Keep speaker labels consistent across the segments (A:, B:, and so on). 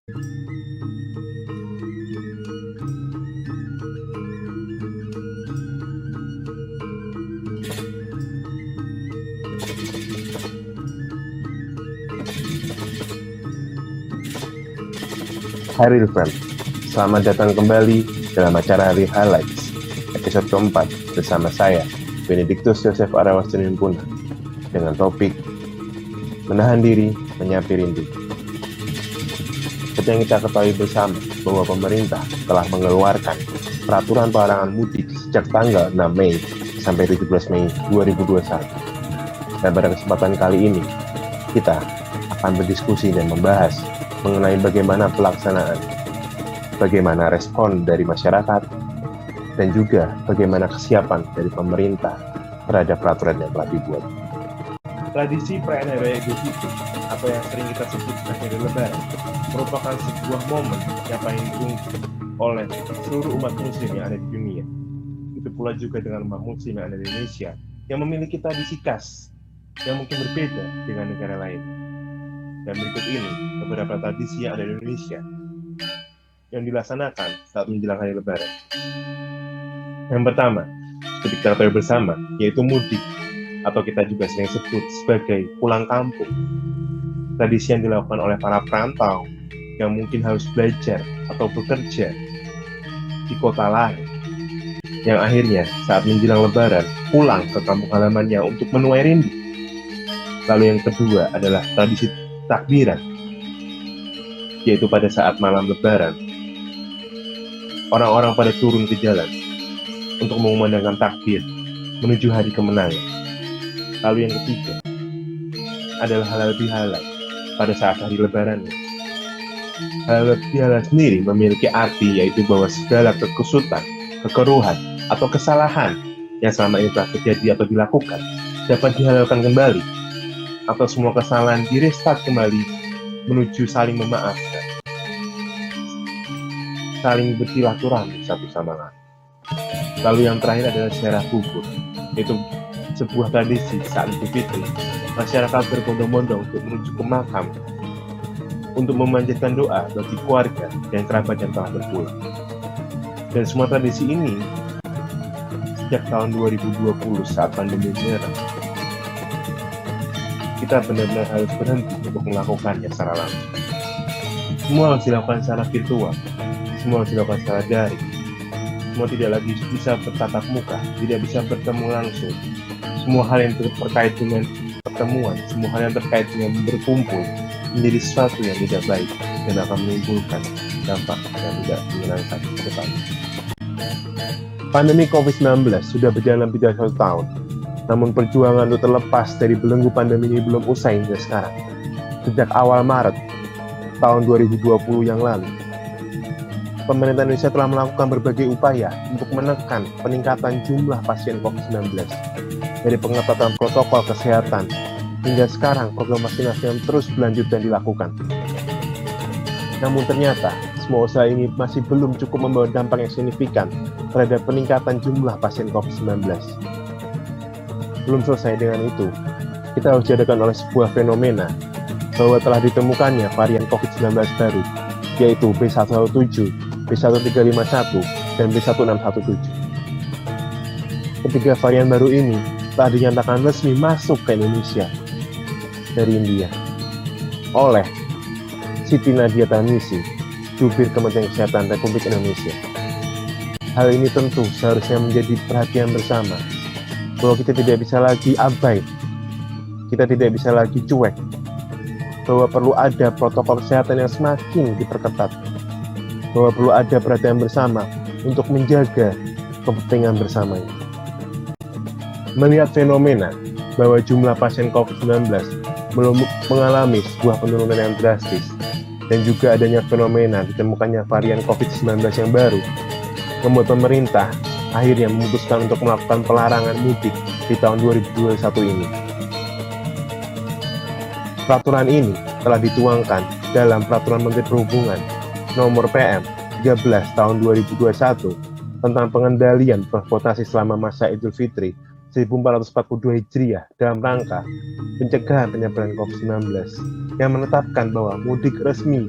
A: Hai real friend, selamat datang kembali dalam acara Real Highlights episode keempat bersama saya, Benedictus Joseph Arawas Puna, dengan topik Menahan Diri, Menyapi Rindu. Seperti yang kita ketahui bersama bahwa pemerintah telah mengeluarkan peraturan pelarangan mudik sejak tanggal 6 Mei sampai 17 Mei 2021. Dan pada kesempatan kali ini, kita akan berdiskusi dan membahas mengenai bagaimana pelaksanaan, bagaimana respon dari masyarakat, dan juga bagaimana kesiapan dari pemerintah terhadap peraturan yang telah dibuat.
B: Tradisi perayaan Hari Raya Idul Fitri, atau yang sering kita sebut sebagai Lebaran, merupakan sebuah momen yang paling ditunggu oleh seluruh umat muslim yang ada di dunia. Itu pula juga dengan umat muslim yang ada di Indonesia, yang memiliki tradisi khas yang mungkin berbeda dengan negara lain. Dan berikut ini beberapa tradisi yang ada di Indonesia yang dilaksanakan saat menjelang hari Lebaran. Yang pertama, seperti kita ketahui bersama, yaitu mudik, atau kita juga sering sebut sebagai pulang kampung. Tradisi yang dilakukan oleh para perantau yang mungkin harus belajar atau bekerja di kota lain, yang akhirnya saat menjelang Lebaran pulang ke kampung halamannya untuk menuai rindu. Lalu yang kedua adalah tradisi takbiran, yaitu pada saat malam Lebaran, orang-orang pada turun ke jalan untuk mengumandangkan takbir menuju hari kemenangan. Lalu yang ketiga adalah halal bihalal pada saat hari Lebaran. Halal bihalal sendiri memiliki arti, yaitu bahwa segala kekusutan, kekeruhan, atau kesalahan yang selama ini telah terjadi atau dilakukan dapat dihalalkan kembali, atau semua kesalahan direstart kembali menuju saling memaafkan, saling bersilaturahmi satu sama lain. Lalu yang terakhir adalah ziarah kubur, yaitu sebuah tradisi saat Idul Fitri. Masyarakat berbondong-bondong untuk menuju ke makam untuk memanjatkan doa bagi keluarga dan kerabat yang telah berpulang. Dan semua tradisi ini sejak tahun 2020 saat pandemi menyerang, kita benar-benar harus berhenti untuk melakukannya secara langsung. Semua harus dilakukan secara virtual, semua harus dilakukan secara daring. Semua tidak lagi bisa bertatap muka, tidak bisa bertemu langsung. Semua hal yang terkait dengan pertemuan, semua hal yang terkait dengan berkumpul menjadi sesuatu yang tidak baik dan akan menimbulkan dampak yang tidak menyenangkan ke depan. Pandemi COVID-19 sudah berjalan lebih dari 1 tahun. Namun perjuangan untuk terlepas dari belenggu pandemi ini belum usai hingga sekarang. Sejak awal Maret tahun 2020 yang lalu, pemerintah Indonesia telah melakukan berbagai upaya untuk menekan peningkatan jumlah pasien COVID-19. Dari pengetatan protokol kesehatan, hingga sekarang program vaksinasi yang terus berlanjut dan dilakukan. Namun ternyata, semua usaha ini masih belum cukup membawa dampak yang signifikan terhadap peningkatan jumlah pasien COVID-19. Belum selesai dengan itu, kita harus dihadapkan oleh sebuah fenomena bahwa telah ditemukannya varian COVID-19 baru, yaitu B117, B1351, dan B1617. Ketiga varian baru ini telah dinyatakan resmi masuk ke Indonesia dari India oleh Siti Nadia Tarmizi, Jubir Kementerian Kesehatan Republik Indonesia. Hal ini tentu seharusnya menjadi perhatian bersama, bahwa kita tidak bisa lagi abai, kita tidak bisa lagi cuek, bahwa perlu ada protokol kesehatan yang semakin diperketat, bahwa perlu ada perhatian bersama untuk menjaga kepentingan bersama ini. Melihat fenomena bahwa jumlah pasien COVID-19 belum mengalami sebuah penurunan yang drastis, dan juga adanya fenomena ditemukannya varian COVID-19 yang baru, membuat pemerintah akhirnya memutuskan untuk melakukan pelarangan mudik di tahun 2021 ini. Peraturan ini telah dituangkan dalam Peraturan Menteri Perhubungan Nomor PM 13 Tahun 2021 tentang pengendalian transportasi selama masa Idul Fitri
A: 1442 Hijriah dalam rangka pencegahan penyebaran COVID-19 yang menetapkan bahwa mudik resmi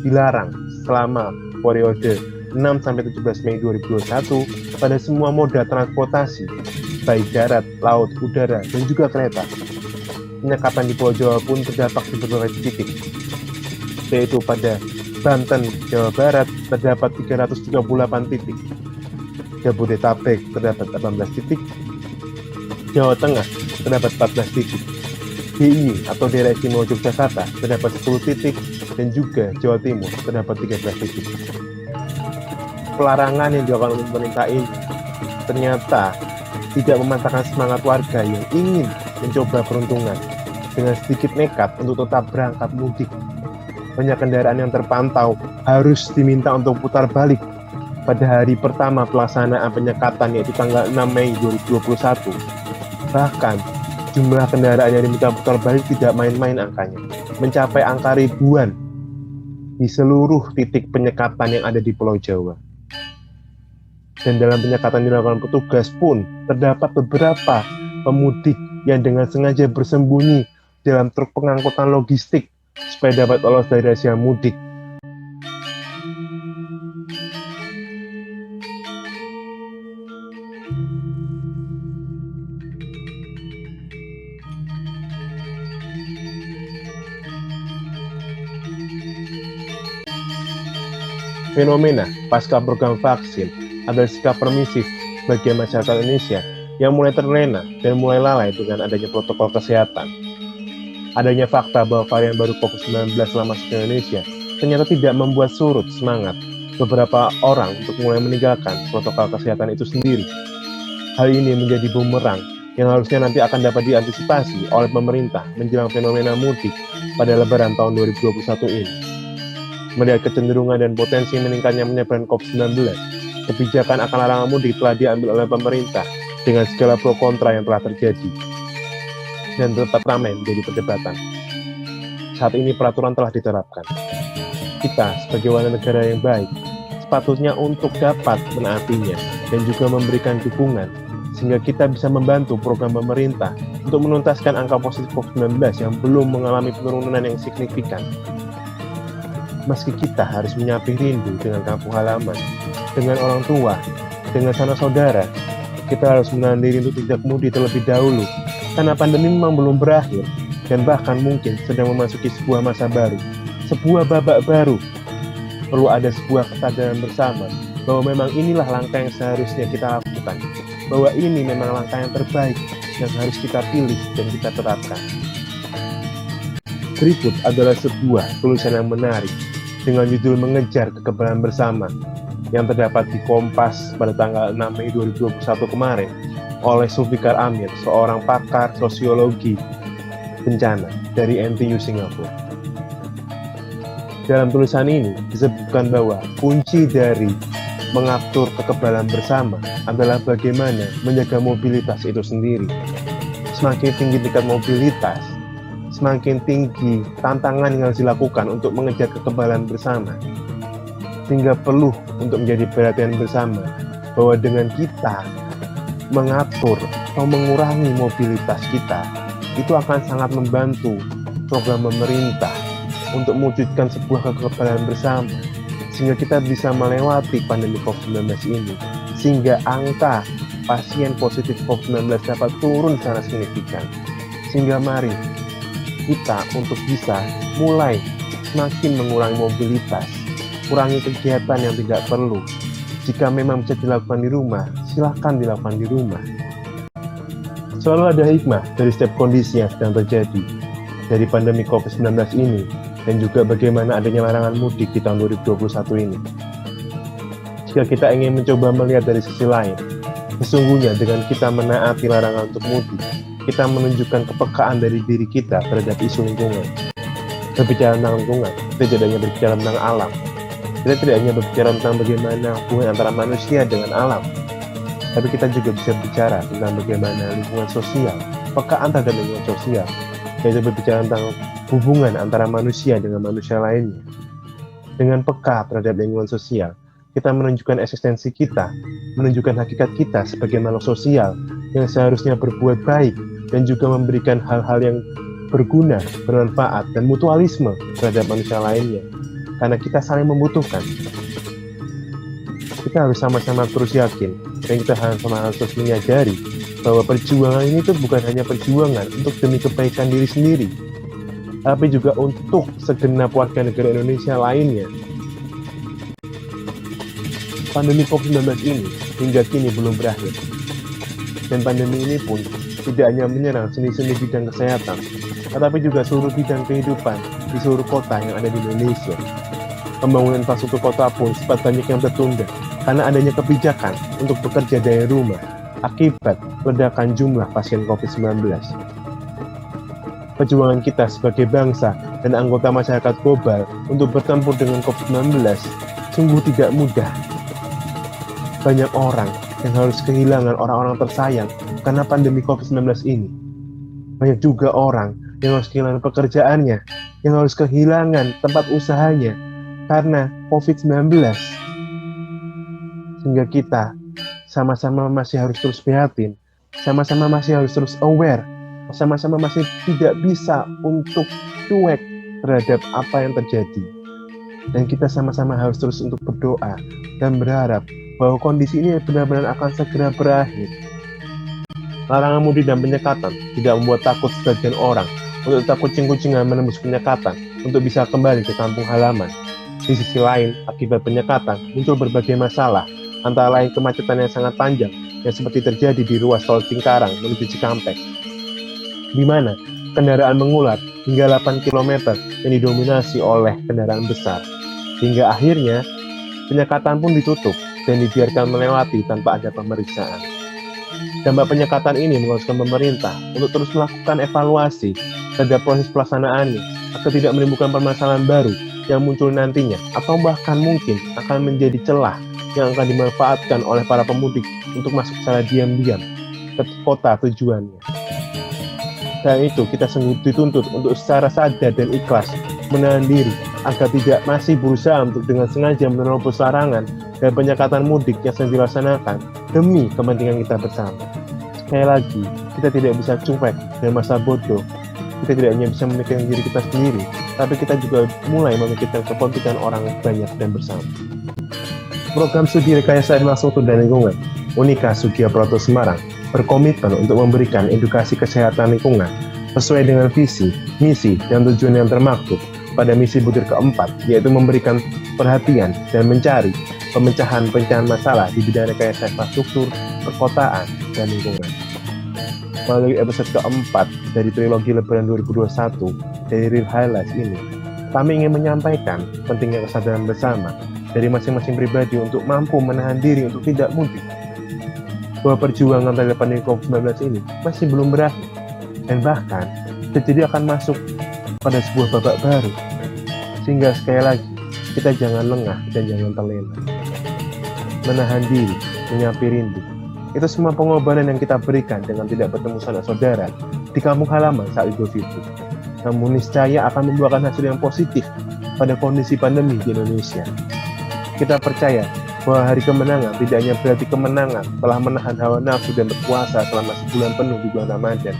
A: dilarang selama periode 6-17 Mei 2021 pada semua moda transportasi, baik darat, laut, udara, dan juga kereta. Penyekatan di Pulau Jawa pun terdapat di berbagai titik, yaitu pada Banten, Jawa Barat terdapat 338 titik, Jabodetabek terdapat 18 titik, Jawa Tengah terdapat 14 titik, DIY atau Daerah Istimewa Yogyakarta terdapat 10 titik, dan juga Jawa Timur terdapat 13 titik. Pelarangan yang dilakukan oleh pemerintah ini ternyata tidak mematahkan semangat warga yang ingin mencoba peruntungan dengan sedikit nekat untuk tetap berangkat mudik. Banyak kendaraan yang terpantau harus diminta untuk putar balik pada hari pertama pelaksanaan penyekatan, yaitu tanggal 6 Mei 2021. Bahkan jumlah kendaraan yang diminta putar balik tidak main-main angkanya, mencapai angka ribuan di seluruh titik penyekatan yang ada di Pulau Jawa. Dan dalam penyekatan dilakukan petugas pun terdapat beberapa pemudik yang dengan sengaja bersembunyi dalam truk pengangkutan logistik supaya dapat lolos dari razia mudik. Fenomena pasca program vaksin adalah sikap permisif bagi masyarakat Indonesia yang mulai terlena dan mulai lalai dengan adanya protokol kesehatan. Adanya fakta bahwa varian baru COVID-19 selama masuk ke Indonesia ternyata tidak membuat surut semangat beberapa orang untuk mulai meninggalkan protokol kesehatan itu sendiri. Hal ini menjadi bumerang yang harusnya nanti akan dapat diantisipasi oleh pemerintah menjelang fenomena mudik pada Lebaran tahun 2021 ini. Melihat kecenderungan dan potensi meningkatnya penyebaran COVID-19, kebijakan akan larangan mudik telah diambil oleh pemerintah dengan segala pro kontra yang telah terjadi dan tetap ramai menjadi perdebatan. Saat ini peraturan telah diterapkan. Kita sebagai warga negara yang baik sepatutnya untuk dapat menaatinya dan juga memberikan dukungan sehingga kita bisa membantu program pemerintah untuk menuntaskan angka positif COVID-19 yang belum mengalami penurunan yang signifikan. Meski kita harus menyapih rindu dengan kampung halaman, dengan orang tua, dengan sanak saudara, kita harus menahan diri untuk tidak mudik terlebih dahulu, karena pandemi memang belum berakhir, dan bahkan mungkin sedang memasuki sebuah masa baru, sebuah babak baru. Perlu ada sebuah kesadaran bersama, bahwa memang inilah langkah yang seharusnya kita lakukan, bahwa ini memang langkah yang terbaik, yang harus kita pilih dan kita terapkan. Berikut adalah sebuah tulisan yang menarik, dengan judul Mengejar Kekebalan Bersama yang terdapat di Kompas pada tanggal 6 Mei 2021 kemarin oleh Zulfikar Amir, seorang pakar sosiologi bencana dari NTU Singapura. Dalam tulisan ini disebutkan bahwa kunci dari mengatur kekebalan bersama adalah bagaimana menjaga mobilitas itu sendiri. Semakin tinggi tingkat mobilitas, semakin tinggi tantangan yang harus dilakukan untuk mengejar kekebalan bersama. Sehingga perlu untuk menjadi perhatian bersama bahwa dengan kita mengatur atau mengurangi mobilitas kita, itu akan sangat membantu program pemerintah untuk mewujudkan sebuah kekebalan bersama, sehingga kita bisa melewati pandemi COVID-19 ini, sehingga angka pasien positif COVID-19 dapat turun secara signifikan. Sehingga mari kita untuk bisa mulai semakin mengurangi mobilitas, kurangi kegiatan yang tidak perlu. Jika memang bisa dilakukan di rumah, silahkan dilakukan di rumah. Selalu ada hikmah dari setiap kondisi yang sedang terjadi dari pandemi COVID-19 ini, dan juga bagaimana adanya larangan mudik di tahun 2021 ini. Jika kita ingin mencoba melihat dari sisi lain, sesungguhnya dengan kita menaati larangan untuk mudik, kita menunjukkan kepekaan dari diri kita terhadap isu lingkungan. Berbicara tentang lingkungan, kita tidak hanya berbicara tentang alam. Kita tidak hanya berbicara tentang bagaimana hubungan antara manusia dengan alam, tapi kita juga bisa bicara tentang bagaimana lingkungan sosial, pekaan terhadap lingkungan sosial, yaitu berbicara tentang hubungan antara manusia dengan manusia lainnya. Dengan peka terhadap lingkungan sosial, kita menunjukkan eksistensi kita, menunjukkan hakikat kita sebagai makhluk sosial yang seharusnya berbuat baik dan juga memberikan hal-hal yang berguna, bermanfaat, dan mutualisme terhadap manusia lainnya. Karena kita saling membutuhkan. Kita harus sama-sama terus yakin, dan kita sama-sama harus terus menyadari bahwa perjuangan ini tuh bukan hanya perjuangan untuk demi kebaikan diri sendiri, tapi juga untuk segenap warga negara Indonesia lainnya. Pandemi COVID-19 ini hingga kini belum berakhir. Dan pandemi ini pun tidak hanya menyerang sendi-sendi bidang kesehatan, tetapi juga seluruh bidang kehidupan di seluruh kota yang ada di Indonesia. Pembangunan infrastruktur kota pun sempat banyak yang tertunda karena adanya kebijakan untuk bekerja dari rumah akibat ledakan jumlah pasien COVID-19. Perjuangan kita sebagai bangsa dan anggota masyarakat global untuk bertempur dengan COVID-19 sungguh tidak mudah. Banyak orang yang harus kehilangan orang-orang tersayang karena pandemi COVID-19 ini. Banyak juga orang yang harus kehilangan pekerjaannya, yang harus kehilangan tempat usahanya karena COVID-19. Sehingga kita sama-sama masih harus terus prihatin, sama-sama masih harus terus aware, sama-sama masih tidak bisa untuk cuek terhadap apa yang terjadi. Dan kita sama-sama harus terus untuk berdoa dan berharap bahwa kondisi ini benar-benar akan segera berakhir. Larangan mudik dan penyekatan tidak membuat takut sebagian orang untuk tetap kucing-kucingan menembus penyekatan untuk bisa kembali ke kampung halaman. Di sisi lain, akibat penyekatan muncul berbagai masalah, antara lain kemacetan yang sangat panjang yang seperti terjadi di ruas tol Cikarang menuju Cikampek, di mana kendaraan mengular hingga 8 km yang didominasi oleh kendaraan besar. Hingga akhirnya penyekatan pun ditutup dan dibiarkan melewati tanpa ada pemeriksaan. Dampak penyekatan ini mengharuskan pemerintah untuk terus melakukan evaluasi terhadap proses pelaksanaannya agar tidak menimbulkan permasalahan baru yang muncul nantinya atau bahkan mungkin akan menjadi celah yang akan dimanfaatkan oleh para pemudik untuk masuk secara diam-diam ke kota tujuannya. Dan itu kita sungguh dituntut untuk secara sadar dan ikhlas menahan diri agar tidak masih berusaha untuk dengan sengaja menerobos larangan dan penyekatan mudik yang sedang dilaksanakan demi kepentingan kita bersama. Sekali lagi, kita tidak bisa cuek dan masa bodoh. Kita tidak hanya bisa memikirkan diri kita sendiri, tapi kita juga mulai memikirkan kepentingan orang banyak dan bersama. Program Studi Rekayasa Infrastruktur dan Lingkungan Unika Sugiarto Semarang berkomitmen untuk memberikan edukasi kesehatan lingkungan sesuai dengan visi, misi, dan tujuan yang termaktub pada misi butir keempat, yaitu memberikan perhatian dan mencari pemecahan masalah di bidang rekayasa infrastruktur, perkotaan, dan lingkungan. Melalui episode keempat dari trilogi Lebaran 2021 dari Real Highlights ini, kami ingin menyampaikan pentingnya kesadaran bersama dari masing-masing pribadi untuk mampu menahan diri untuk tidak mudik. Bahwa perjuangan terhadap pandemi COVID-19 ini masih belum berakhir, dan bahkan terjadi akan masuk pada sebuah babak baru. Sehingga sekali lagi, kita jangan lengah dan jangan terlena. Menahan diri, menyapi rindu. Itu semua pengorbanan yang kita berikan dengan tidak bertemu sanak saudara di kampung halaman saat Idul Fitri. Namun niscaya akan membuahkan hasil yang positif pada kondisi pandemi di Indonesia. Kita percaya bahwa hari kemenangan tidak hanya berarti kemenangan telah menahan hawa nafsu dan berpuasa selama sebulan penuh di bulan Ramadan,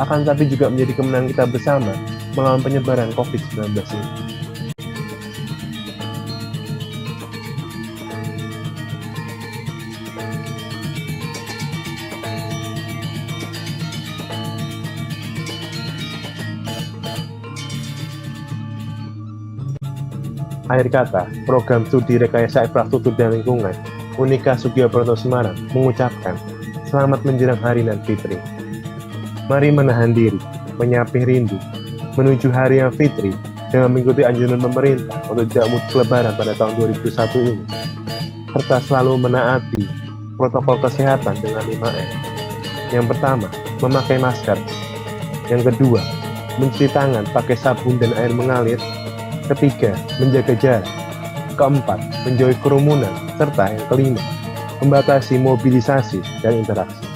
A: akan tapi juga menjadi kemenangan kita bersama melawan penyebaran COVID-19 ini. Akhir kata, program studi rekayasa infrastruktur dan lingkungan Unika Sugiarto Semarang mengucapkan selamat menjelang hari Idul Fitri. Mari menahan diri, menyapi rindu, menuju hari yang fitri dengan mengikuti anjuran pemerintah untuk tidak mudik lebaran pada tahun 2021 ini, serta selalu menaati protokol kesehatan dengan 5M. Yang pertama, memakai masker. Yang kedua, mencuci tangan pakai sabun dan air mengalir. Ketiga, menjaga jarak. Keempat, menjauhi kerumunan. Serta yang kelima, membatasi mobilisasi dan interaksi.